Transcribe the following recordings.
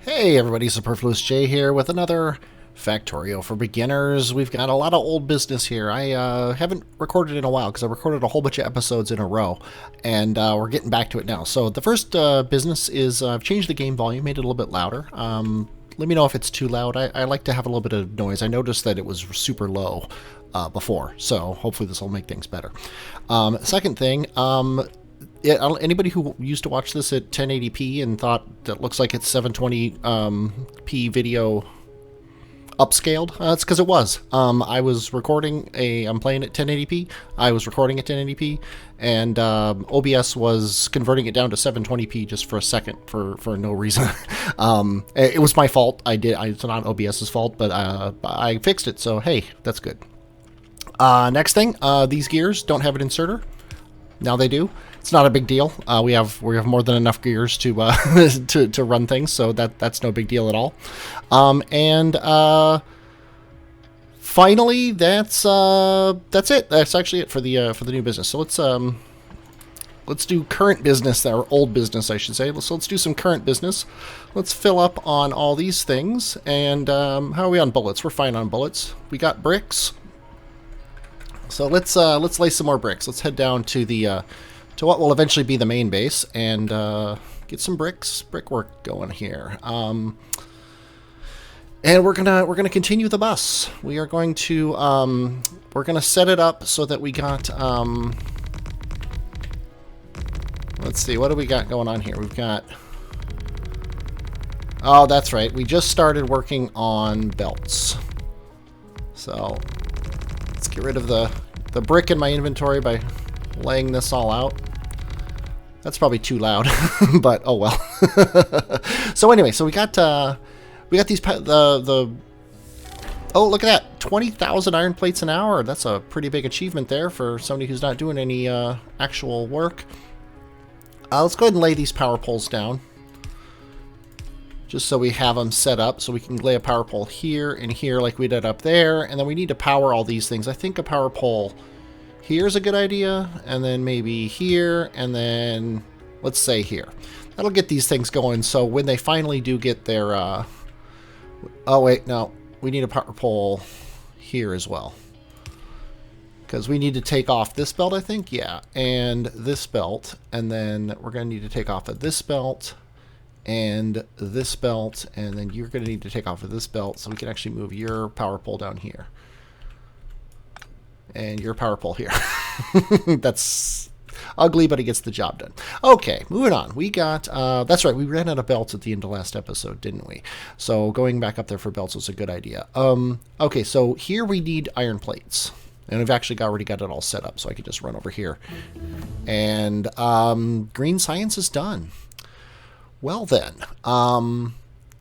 Hey everybody, Superfluous J here with another Factorio for Beginners. We've got a lot of old business here. I haven't recorded in a while because I recorded a whole bunch of episodes in a row, and we're getting back to it now. So the first business is I've changed the game volume, made it a little bit louder. Let me know if it's too loud. I like to have a little bit of noise. I noticed that it was super low before, so hopefully this will make things better. Second thing, anybody who used to watch this at 1080p and thought that looks like it's 720p video upscaled, it's because it was. I was recording I'm playing at 1080p. I was recording at 1080p, and OBS was converting it down to 720p just for a second for no reason. It was my fault. It's not OBS's fault, but I fixed it. So hey, that's good. Next thing, these gears don't have an inserter. Now they do. It's not a big deal. We have more than enough gears to to run things, so that's no big deal at all. Finally, that's it. That's actually it for the new business. So let's do current business, or old business, I should say. So let's do some current business. Let's fill up on all these things. And how are we on bullets? We're fine on bullets. We got bricks. So let's lay some more bricks. Let's head down to the to what will eventually be the main base and get some brickwork going here. And we're gonna continue the bus. We are going to we're gonna set it up so that we got let's see, what do we got going on here? We've got, oh, that's right, we just started working on belts. So let's get rid of the brick in my inventory by laying this all out. That's probably too loud, but oh well. So anyway, so we got these oh, look at that, 20,000 iron plates an hour. That's a pretty big achievement there for somebody who's not doing any actual work. Let's go ahead and lay these power poles down, just so we have them set up, so we can lay a power pole here and here like we did up there, and then we need to power all these things. I think a power pole here's a good idea, and then maybe here, and then let's say here. That'll get these things going, so when they finally do get their oh wait, no, we need a power pole here as well, because we need to take off this belt, I think, yeah, and this belt, and then we're going to need to take off of this belt and this belt, and then you're going to need to take off of this belt, so we can actually move your power pole down here and your power pole here. That's ugly, but it gets the job done. Okay, moving on. We got that's right, we ran out of belts at the end of last episode, didn't we? So going back up there for belts was a good idea. Okay, so here we need iron plates, and we've actually already got it all set up, so I can just run over here, and green science is done. Well then,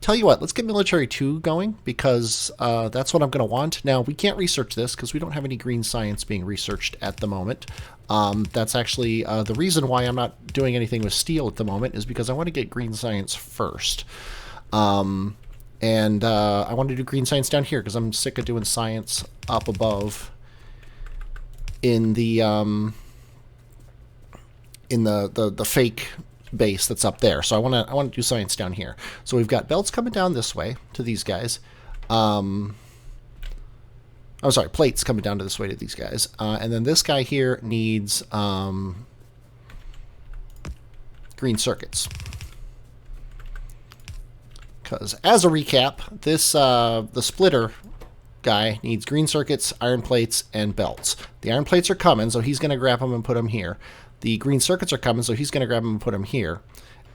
tell you what, let's get military 2 going, because that's what I'm going to want. Now, we can't research this because we don't have any green science being researched at the moment. That's actually the reason why I'm not doing anything with steel at the moment, is because I want to get green science first. I want to do green science down here because I'm sick of doing science up above in the fake base that's up there. So I want to do science down here. So we've got belts coming down this way to these guys. I'm sorry, plates coming down to this way to these guys. And then this guy here needs green circuits. Because as a recap, this the splitter guy needs green circuits, iron plates, and belts. The iron plates are coming, so he's going to grab them and put them here. The green circuits are coming, so he's going to grab them and put them here.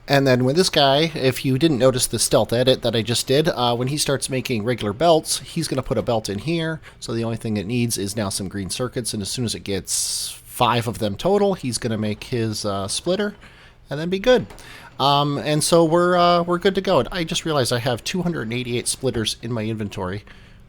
And then when this guy, if you didn't notice the stealth edit that I just did, when he starts making regular belts, he's going to put a belt in here. So the only thing it needs is now some green circuits, and as soon as it gets 5 of them total, he's going to make his splitter, and then be good. And so we're good to go. And I just realized I have 288 splitters in my inventory,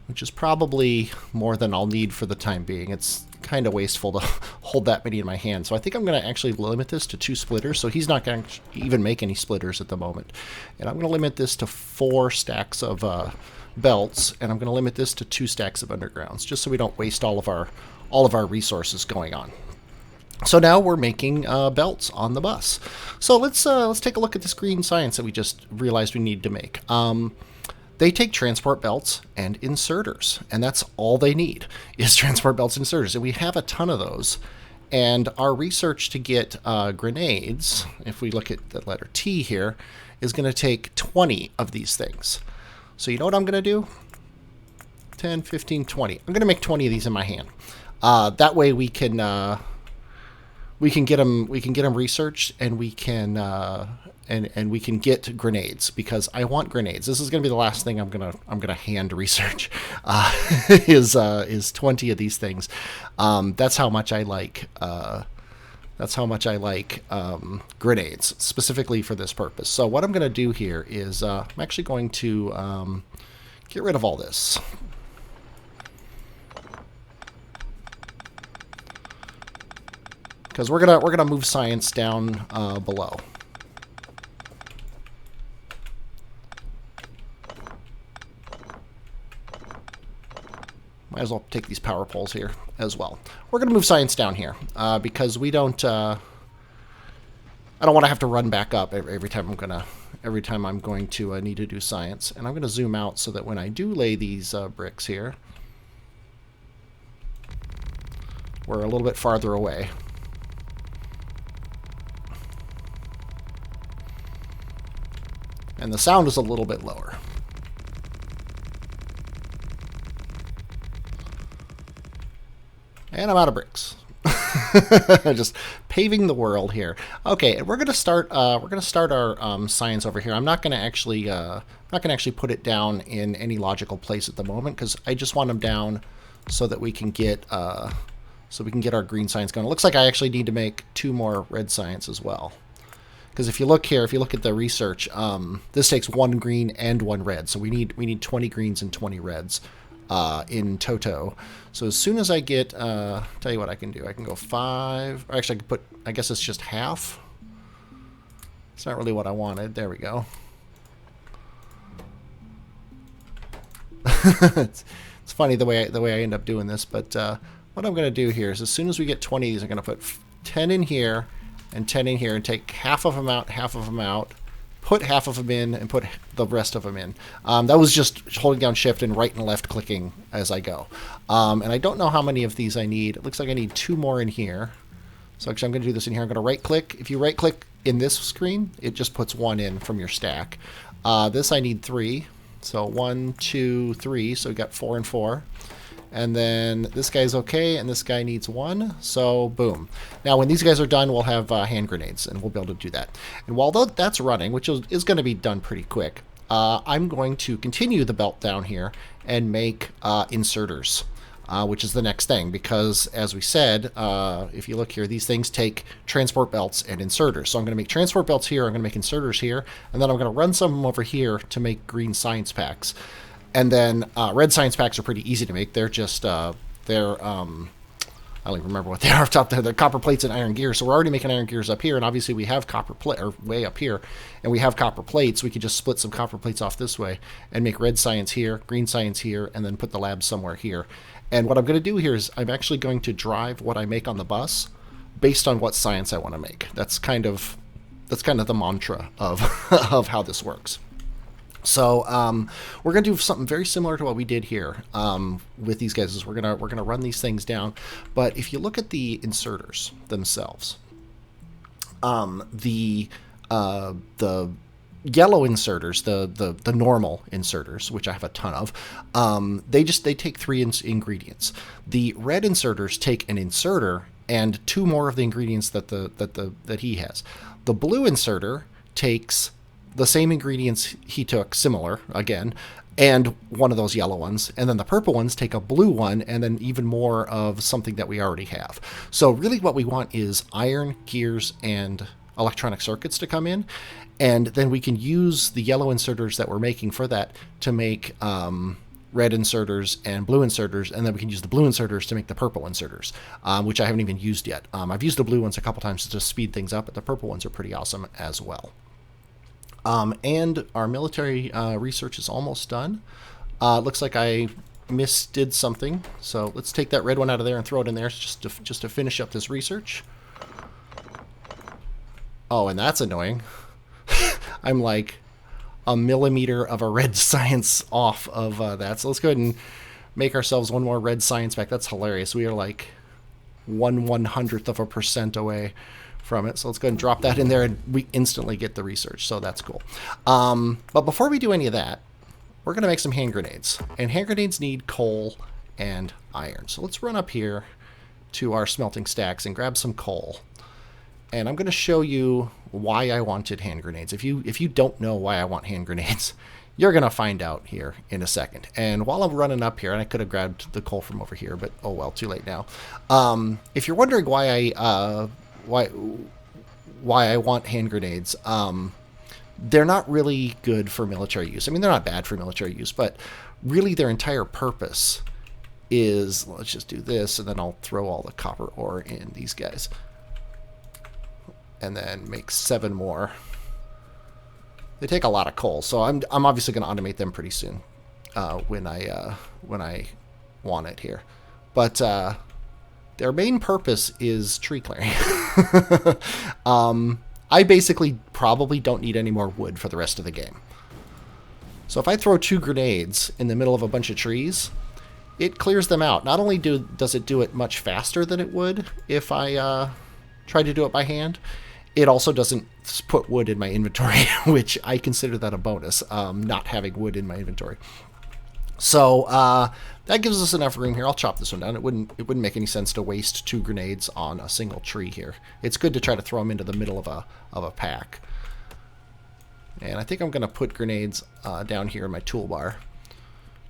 which is probably more than I'll need for the time being. It's kind of wasteful to hold that many in my hand. So I think I'm going to actually limit this to 2 splitters. So he's not going to even make any splitters at the moment. And I'm going to limit this to 4 stacks of belts, and I'm going to limit this to 2 stacks of undergrounds, just so we don't waste all of our resources going on. So now we're making belts on the bus. So let's take a look at this green science that we just realized we need to make. They take transport belts and inserters, and that's all they need is transport belts and inserters. And we have a ton of those. And our research to get grenades, if we look at the letter T here, is going to take 20 of these things. So you know what I'm going to do? 10, 15, 20. I'm going to make 20 of these in my hand. That way we can get them researched, and we can and we can get grenades, because I want grenades. This is going to be the last thing I'm gonna hand research is 20 of these things. That's how much I like grenades specifically for this purpose. So what I'm going to do here is I'm actually going to get rid of all this. Because we're gonna move science down below. Might as well take these power poles here as well. We're gonna move science down here because we don't. I don't want to have to run back up every time I'm going to need to do science. And I'm gonna zoom out so that when I do lay these bricks here, we're a little bit farther away. And the sound is a little bit lower. And I'm out of bricks. Just paving the world here. Okay, and we're gonna start our science over here. I'm not gonna actually put it down in any logical place at the moment, because I just want them down so that we can get our green science going. It looks like I actually need to make 2 more red science as well. Because if you look here, if you look at the research, this takes 1 green and 1 red. So we need 20 greens and 20 reds in toto. So as soon as I get, tell you what I can do. I can go 5. Or actually, I can put. I guess it's just half. It's not really what I wanted. There we go. it's funny the way I end up doing this, but what I'm going to do here is as soon as we get 20 of these, I'm going to put 10 in here and 10 in here, and take half of them out, put half of them in, and put the rest of them in. That was just holding down shift and right and left clicking as I go. And I don't know how many of these I need. It looks like I need 2 more in here. So actually I'm going to do this in here. I'm going to right click. If you right click in this screen, it just puts 1 in from your stack. This I need 3. So 1, 2, 3. So we got 4 and 4. And then this guy's okay, and this guy needs 1, so boom. Now, when these guys are done, we'll have hand grenades, and we'll be able to do that. And while that's running, which is going to be done pretty quick, I'm going to continue the belt down here and make inserters, which is the next thing, because as we said, if you look here, these things take transport belts and inserters. So I'm going to make transport belts here, I'm going to make inserters here, and then I'm going to run some of them over here to make green science packs. And then red science packs are pretty easy to make. They're just, I don't even remember what they are off the top there. They're copper plates and iron gears. So we're already making iron gears up here, and obviously we have copper plate, or way up here, and we have copper plates. We could just split some copper plates off this way and make red science here, green science here, and then put the lab somewhere here. And what I'm going to do here is I'm actually going to drive what I make on the bus based on what science I want to make. That's kind of the mantra of of how this works. So we're going to do something very similar to what we did here with these guys. Is we're gonna run these things down. But if you look at the inserters themselves, the yellow inserters, the normal inserters, which I have a ton of, they take 3 ingredients. The red inserters take an inserter and 2 more of the ingredients that he has. The blue inserter takes the same ingredients he took, similar, again, and 1 of those yellow ones. And then the purple ones take a blue one and then even more of something that we already have. So really what we want is iron, gears, and electronic circuits to come in. And then we can use the yellow inserters that we're making for that to make red inserters and blue inserters, and then we can use the blue inserters to make the purple inserters, which I haven't even used yet. I've used the blue ones a couple times to speed things up, but the purple ones are pretty awesome as well. And our military research is almost done. Looks like I misdid something, so let's take that red one out of there and throw it in there just to finish up this research. Oh, and that's annoying. I'm like a millimeter of a red science off of that. So let's go ahead and make ourselves one more red science back. That's hilarious. We are like 1/100th% away from it. So let's go ahead and drop that in there, and we instantly get the research. So that's cool. But before we do any of that, we're going to make some hand grenades. And hand grenades need coal and iron. So let's run up here to our smelting stacks and grab some coal. And I'm going to show you why I wanted hand grenades. If you don't know why I want hand grenades, you're going to find out here in a second. And while I'm running up here, and I could have grabbed the coal from over here, but oh well, too late now. If you're wondering why I want hand grenades, they're not really good for military use. I mean, they're not bad for military use, but really their entire purpose is, let's just do this, and then I'll throw all the copper ore in these guys. And then make 7 more. They take a lot of coal, so I'm obviously going to automate them pretty soon when I want it here. But their main purpose is tree clearing. I basically probably don't need any more wood for the rest of the game. So if I throw 2 grenades in the middle of a bunch of trees, it clears them out. Not only does it do it much faster than it would if I tried to do it by hand, it also doesn't put wood in my inventory, which I consider that a bonus, not having wood in my inventory. So that gives us enough room here. I'll chop this one down. It wouldn't make any sense to waste 2 grenades on a single tree here. It's good to try to throw them into the middle of a pack. And I think I'm going to put grenades down here in my toolbar,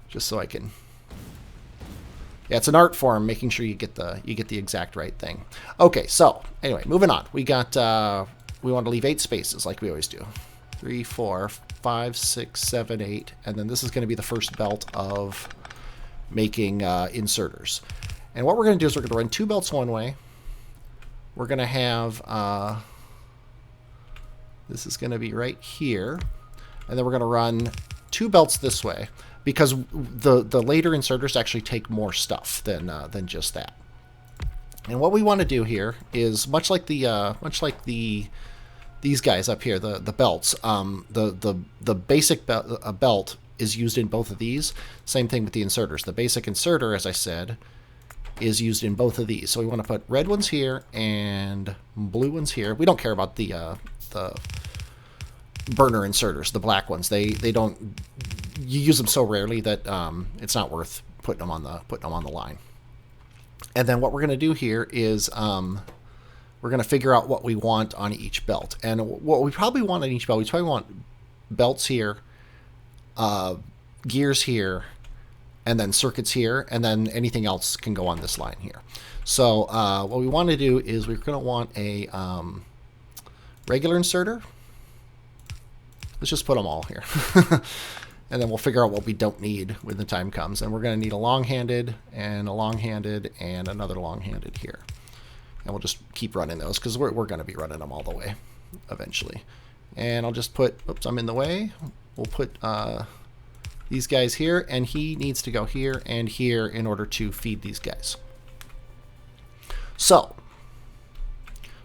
just so I can. Yeah, it's an art form, making sure you get the exact right thing. Okay, so anyway, moving on. We got we want to leave 8 spaces like we always do. 3, 4, 5, 6, 7, 8, and then this is going to be the first belt of making inserters. And what we're going to do is we're going to run 2 belts one way. We're going to have this is going to be right here, and then we're going to run 2 belts this way, because the later inserters actually take more stuff than just that. And what we want to do here is much like these guys up here, the belts. The basic belt is used in both of these. Same thing with the inserters. The basic inserter, as I said, is used in both of these. So we want to put red ones here and blue ones here. We don't care about the burner inserters, the black ones. They don't. You use them so rarely that it's not worth putting them on the line. And then what we're going to do here is we're going to figure out what we want on each belt. And what we probably want on each belt, we probably want belts here, gears here, and then circuits here, and then anything else can go on this line here. So what we want to do is we're going to want a regular inserter. Let's just put them all here. And then we'll figure out what we don't need when the time comes. And we're going to need a long-handed and a long-handed and another long-handed here. And we'll just keep running those because we're going to be running them all the way eventually. And I'll just put, oops, I'm in the way. We'll put these guys here, and he needs to go here and here in order to feed these guys. So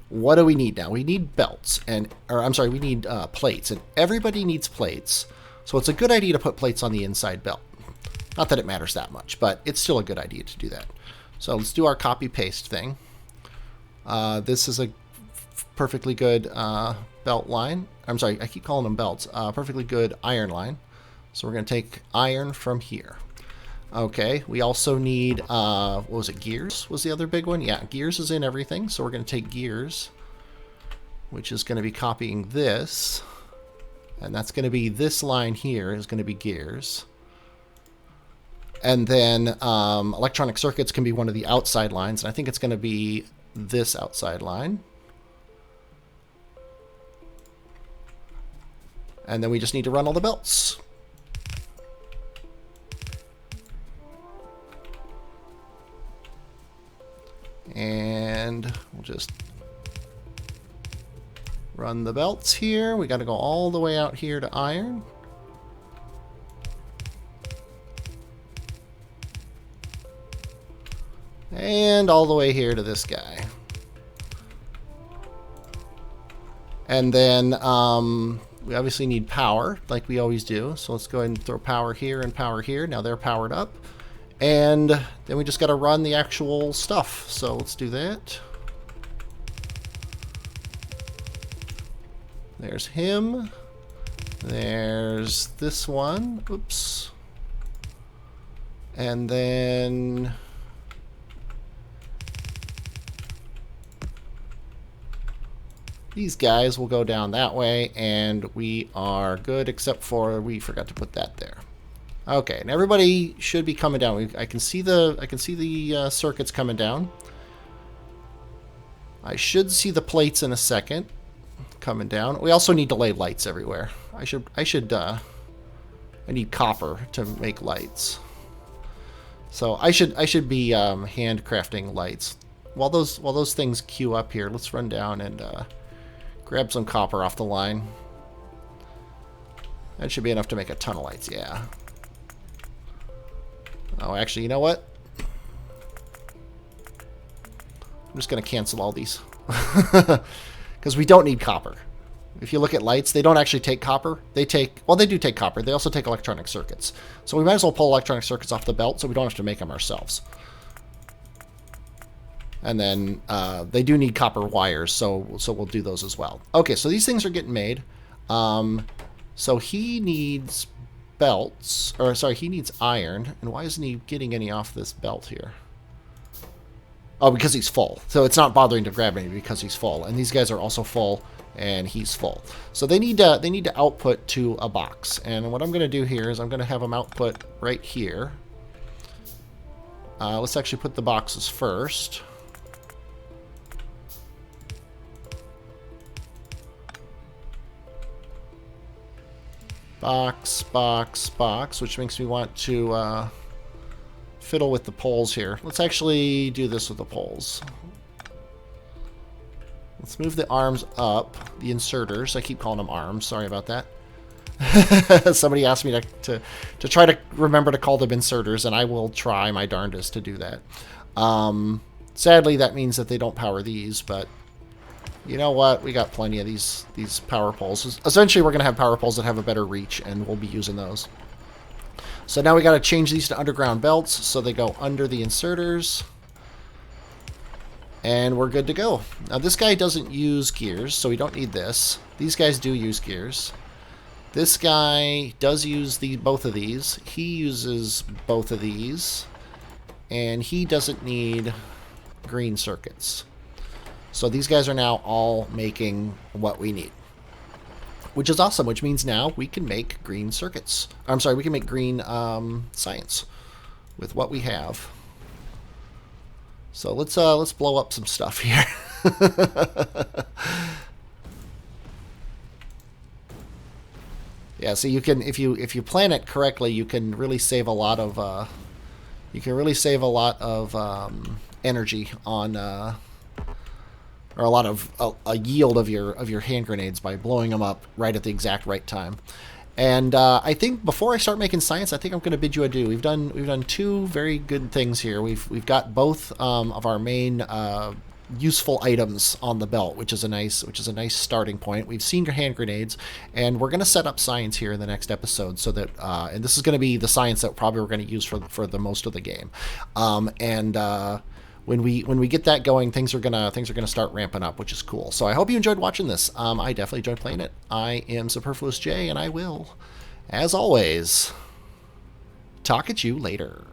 what do we need now? We need belts, we need plates, and everybody needs plates. So it's a good idea to put plates on the inside belt. Not that it matters that much, but it's still a good idea to do that. So let's do our copy-paste thing. This is a perfectly good belt line. I'm sorry, I keep calling them belts. Perfectly good iron line. So we're going to take iron from here. Okay, we also need, what was it, gears was the other big one? Yeah, gears is in everything. So we're going to take gears, which is going to be copying this. And that's going to be this line here is going to be gears. And then electronic circuits can be one of the outside lines. And I think it's going to be this outside line. And then we just need to run all the belts. And we'll just run the belts here. We got to go all the way out here to iron. And all the way here to this guy. And then we obviously need power, like we always do. So let's go ahead and throw power here and power here. Now they're powered up. And then we just got to run the actual stuff. So let's do that. There's him. There's this one. Oops. And then these guys will go down that way, and we are good, except for we forgot to put that there. Okay, and everybody should be coming down. I can see the circuits coming down. I should see the plates in a second coming down. We also need to lay lights everywhere. I need copper to make lights. So I should be handcrafting lights. While those things queue up here, let's run down and grab some copper off the line. That should be enough to make a ton of lights, yeah. Oh, actually, you know what? I'm just going to cancel all these. Because we don't need copper. If you look at lights, they don't actually take copper. They do take copper. They also take electronic circuits. So we might as well pull electronic circuits off the belt so we don't have to make them ourselves. And then they do need copper wires, so we'll do those as well. Okay, so these things are getting made. So he needs belts, or sorry, he needs iron. And why isn't he getting any off this belt here? Oh, because he's full. So it's not bothering to grab any because he's full. And these guys are also full, and he's full. So they need to output to a box. And what I'm going to do here is I'm going to have them output right here. Let's actually put the boxes first. Box, box, box, which makes me want to fiddle with the poles here. Let's actually do this with the poles. Let's move the arms up, the inserters. I keep calling them arms. Sorry about that. Somebody asked me to try to remember to call them inserters, and I will try my darndest to do that. Sadly, that means that they don't power these, but you know what? We got plenty of these power poles. Essentially, we're going to have power poles that have a better reach, and we'll be using those. So now we got to change these to underground belts, so they go under the inserters. And we're good to go. Now, this guy doesn't use gears, so we don't need this. These guys do use gears. This guy does use both of these. He uses both of these. And he doesn't need green circuits. So these guys are now all making what we need. Which is awesome, which means now we can make green circuits. I'm sorry, we can make green science with what we have. So let's blow up some stuff here. Yeah, so you can if you plan it correctly, you can really save a lot of energy on or a lot of a yield of your hand grenades by blowing them up right at the exact right time. And I think before I start making science, I think I'm going to bid you adieu. We've done two very good things here. We've got both of our main useful items on the belt, which is a nice starting point. We've seen your hand grenades, and we're going to set up science here in the next episode, so that and this is going to be the science that probably we're going to use for the most of the game. When we get that going, things are gonna start ramping up, which is cool. So I hope you enjoyed watching this. I definitely enjoyed playing it. I am Superfluous J, and I will, as always, talk at you later.